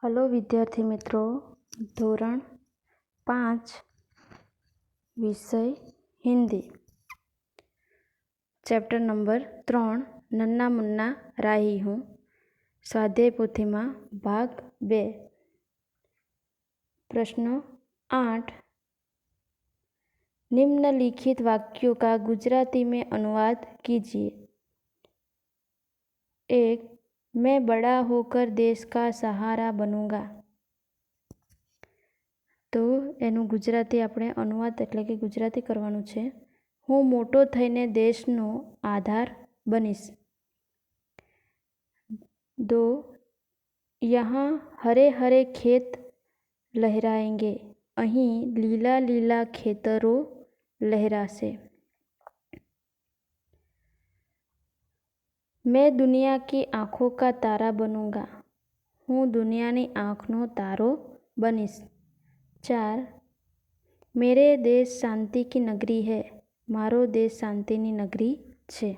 Hello विद्यार्थी मित्रों, धोरण 5 विषय हिंदी, चैप्टर नंबर 3 नन्ना मुन्ना राही हूँ। स्वाध्याय पोथी में भाग 2 प्रश्न 8 निम्नलिखित वाक्यों का गुजराती में अनुवाद कीजिए। 1. मैं बड़ा होकर देश का सहारा बनूंगा। तो एनु गुजराती આપણે अनुवाद એટલે કે गुजराती કરવાનું છે। હું મોટો થઈને દેશનો આધાર બનીશ। 2. यहाँ हरे हरे खेत लहराएंगे। અહીં લીલા લીલા ખેતરો લહેરાશે। मैं दुनिया की आँखों का तारा बनूंगा। હું દુનિયાની આંખનો તારો બનીશ। 4. मेरे देश शांति की नगरी है। मारो देश शांतिनी नगरी छे।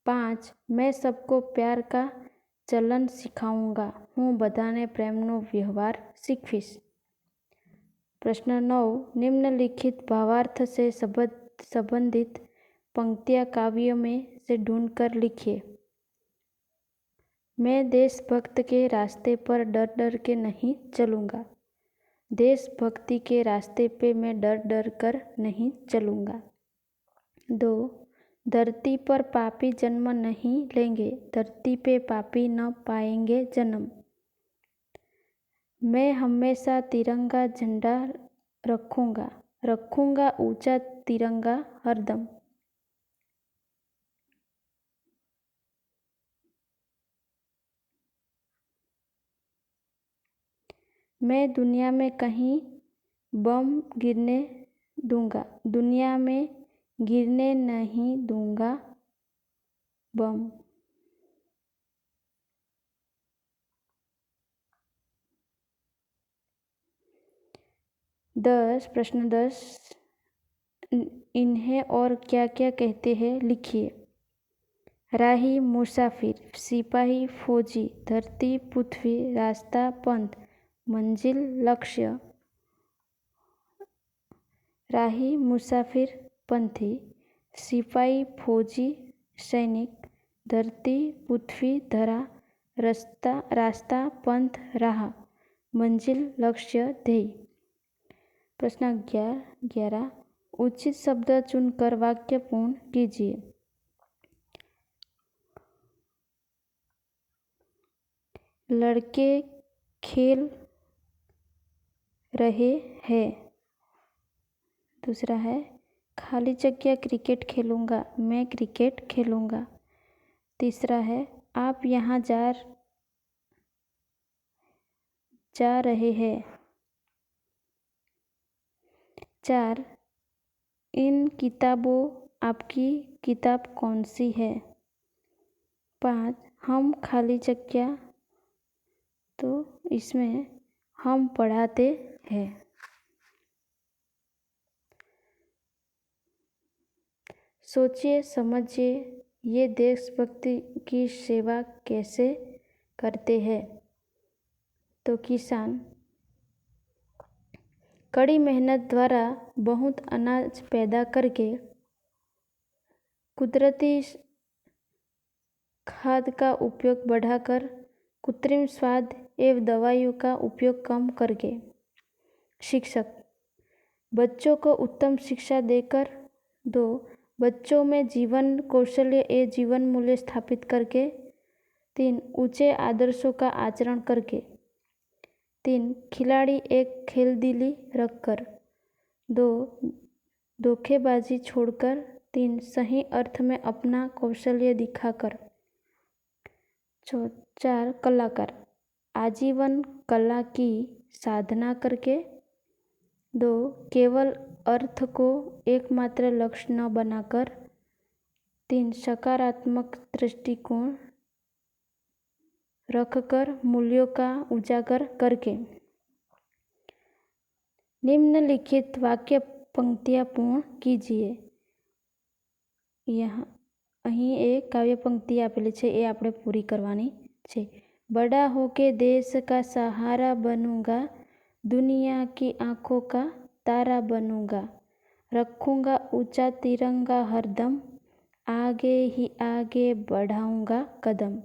5. मैं सबको प्यार का चलन सिखाऊंगा। हूँ बधाने प्रेमनो व्यवहार सीखवीश। प्रश्न 9 निम्नलिखित भावार्थ से संबंधित पंक्तियाँ काव्य में से ढूंढकर लिखिए। मैं देशभक्त के रास्ते पर डर डर के नहीं चलूँगा। देशभक्ति के रास्ते पे मैं डर डर कर नहीं चलूँगा। 2. धरती पर पापी जन्म नहीं लेंगे। धरती पे पापी न पाएंगे जन्म। मैं हमेशा तिरंगा झंडा रखूँगा। रखूँगा ऊंचा तिरंगा हरदम। मैं दुनिया में कहीं बम गिरने दूंगा। दुनिया में गिरने नहीं दूंगा बम। 10 प्रश्न 10 इन्हें और क्या क्या कहते हैं लिखिए। राही मुसाफिर, सिपाही फौजी, धरती पृथ्वी, रास्ता पंथ, मंजिल लक्ष्य। राही मुसाफिर पंथी, सिपाही फौजी सैनिक, धरती पृथ्वी धरा, रास्ता पंथ राह, मंजिल लक्ष्य ध्येय। प्रश्न 11 उचित शब्द चुनकर वाक्य पूर्ण कीजिए। लड़के खेल रहे हैं। दूसरा है खाली जगह क्रिकेट खेलूँगा। मैं क्रिकेट खेलूँगा। तीसरा है आप यहाँ जा रहे हैं। 4 इन किताबों आपकी किताब कौन सी है। 5 हम खाली जगह, तो इसमें हम पढ़ाते हैं। सोचिए समझिए ये देशभक्ति की सेवा कैसे करते हैं। तो किसान कड़ी मेहनत द्वारा बहुत अनाज पैदा करके कुदरती खाद का उपयोग बढ़ाकर कृत्रिम स्वाद एवं दवाइयों का उपयोग कम करके। शिक्षक बच्चों को उत्तम शिक्षा देकर 2 बच्चों में जीवन कौशल्य एवं जीवन मूल्य स्थापित करके। 3 ऊंचे आदर्शों का आचरण करके। 3 खिलाड़ी एक खेलदिली रखकर। 2 धोखेबाजी छोड़कर। 3 सही अर्थ में अपना कौशल्य दिखाकर। 4 कलाकार आजीवन कला की साधना करके। 2 केवल अर्थ को एकमात्र लक्ष्य न बनाकर। 3 सकारात्मक दृष्टिकोण रखकर मूल्यों का उजागर करके। निम्नलिखित वाक्य पंक्तियाँ पूर्ण कीजिए। यहाँ અહીં એક કાવ્ય પંક્તિ આપેલી છે, એ આપણે પૂરી કરવાની છે। बड़ा होके देश का सहारा बनूंगा, दुनिया की आंखों का तारा बनूंगा, रखूंगा ऊंचा तिरंगा हरदम, आगे ही आगे बढ़ाऊंगा कदम।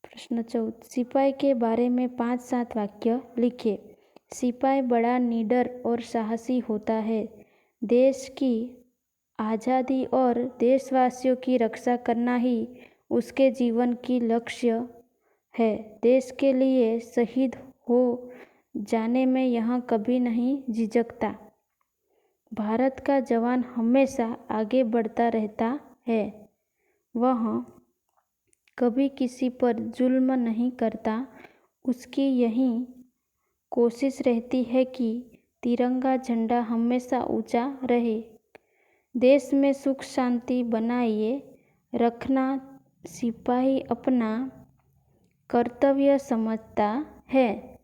प्रश्न 14, सिपाही के बारे में 5-7 वाक्य लिखिए। सिपाही बड़ा निडर और साहसी होता है। देश की आज़ादी और देशवासियों की रक्षा करना ही उसके जीवन की लक्ष्य है। देश के लिए शहीद हो जाने में यह कभी नहीं झिझकता। भारत का जवान हमेशा आगे बढ़ता रहता है। वह कभी किसी पर जुल्म नहीं करता। उसकी यही कोशिश रहती है कि तिरंगा झंडा हमेशा ऊंचा रहे। देश में सुख शांति बनाए रखना सिपाही अपना कर्तव्य समझता है।